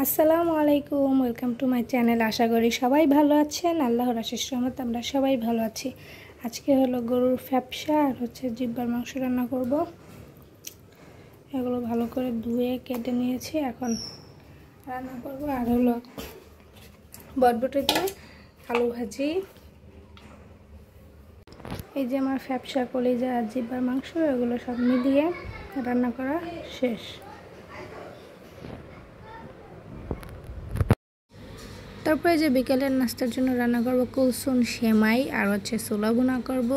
আসসালামু আলাইকুম, welcome to my channel. আশা করি সবাই ভালো আছেন। আল্লাহর আশিস রহমতে আমরা সবাই ভালো আছি। আজকে হলো গরুর ফ্যাপসা আর জিব্বার মাংস রান্না করব। এগুলো ভালো করে ধুয়ে কেটে নিয়েছি, এখন রান্না করব। আর হলো বটবটি দিয়ে আলু ভাজি। এই যে আমার ফ্যাপসা, কলিজা আর জিব্বার মাংস, এগুলো সব মিলিয়ে রান্না করা শেষ। তারপরে যে বিকেলের নাস্তার জন্য রান্না করব কুলসুন সেমাই আর ছোলা ভুনা করব।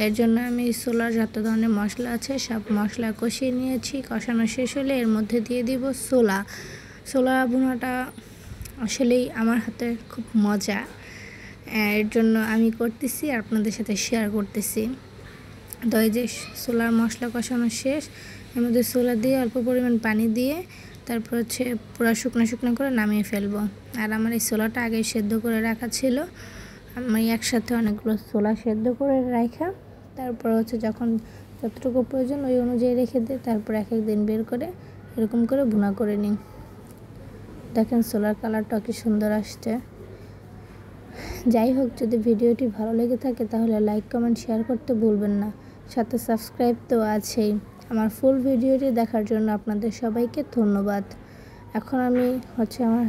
এর জন্য আমি ছোলার যত ধরনের মশলা আছে সব মশলা কষিয়ে নিয়েছি। কষানো শেষ হলে এর মধ্যে দিয়ে দিব ছোলা ভুনাটা আসলেই আমার হাতে খুব মজা। এর জন্য আমি করতেছি আর আপনাদের সাথে শেয়ার করতেছি। তো এই যে ছোলার মশলা কষানো শেষ, এর মধ্যে ছোলা দিয়ে অল্প পরিমাণ পানি দিয়ে তারপর পুরো শুকনো করে নামিয়ে ফেলবো। আর আমার এই ছোলাটা আগে সেদ্ধ করে রাখা ছিল। আমি একসাথে অনেকগুলো ছোলা সেদ্ধ করে রাখা, তারপর যখন যতটুকু প্রয়োজন ওই অনুযায়ী রেখে দিই। তারপর এক দিন বের করে এরকম করে ভুনা করে নিই। দেখেন ছোলার কালারটা কি সুন্দর আসছে। যাই হোক, যদি ভিডিওটি ভালো লেগে থাকে তাহলে লাইক কমেন্ট শেয়ার করতে ভুলবেন না। সাথে সাবস্ক্রাইব তো আছেই। আমার ফুল ভিডিওটি দেখার জন্য আপনাদের সবাইকে ধন্যবাদ। এখন আমি আমার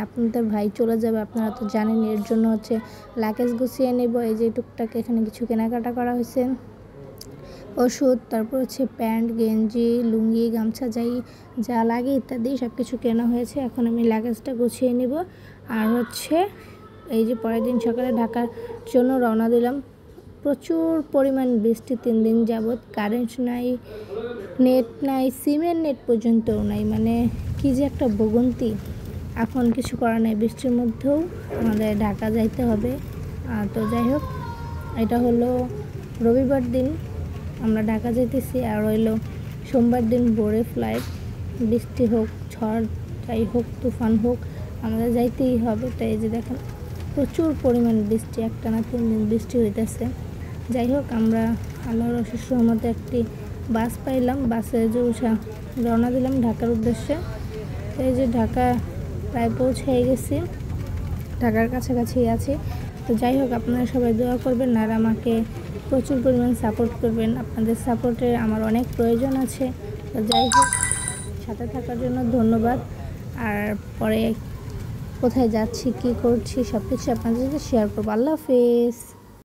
আপনাদের ভাই চলে যাবে, আপনারা তো জানেন। এর জন্য লাগেজ গুছিয়ে নেব। এই যে টুকটাক এখানে কিছু কেনাকাটা করা হয়েছে, ওষুধ, তারপর প্যান্ট, গেঞ্জি, লুঙ্গি, গামছা যা লাগে ইত্যাদি সব কিছু কেনা হয়েছে। এখন আমি লাগেজটা গুছিয়ে নেব। আর এই যে পরের দিন সকালে ঢাকার জন্য রওনা দিলাম। প্রচুর পরিমাণ বৃষ্টি 3 দিন যাবৎ, কারেন্ট নাই, নেট নাই, সিমের নেট পর্যন্তও নাই। মানে কি যে একটা ভোগান্তি। এখন কিছু করার নাই, বৃষ্টির মধ্যেও আমাদের ঢাকা যাইতে হবে। তো যাই হোক, এটা হলো রবিবার দিন আমরা ঢাকা যাইতেছি। আর সোমবার দিন ভোরে ফ্লাইট। বৃষ্টি হোক, ঝড় যাই হোক, তুফান হোক, আমাদের যাইতেই হবে। তাই এই যে দেখেন প্রচুর পরিমাণ বৃষ্টি, একটানা 3 দিন বৃষ্টি হইতেছে। যাই হোক, আমরা আল্লাহর অশেষ রহমতে একটি বাস পাইলাম। বাসে রওনা দিলাম ঢাকার উদ্দেশ্যে। এই যে ঢাকা প্রায় পৌঁছে গেছি, ঢাকার কাছাকাছি আছি। তো যাই হোক, আপনারা সবাই দোয়া করবেন আর আমাকে প্রচুর পরিমাণ সাপোর্ট করবেন। আপনাদের সাপোর্টের আমার অনেক প্রয়োজন আছে। তো যাই হোক, সাথে থাকার জন্য ধন্যবাদ। আর পরে কোথায় যাচ্ছি, কী করছি সব কিছু আপনাদের সাথে শেয়ার করবো। আল্লাহ হাফেজ।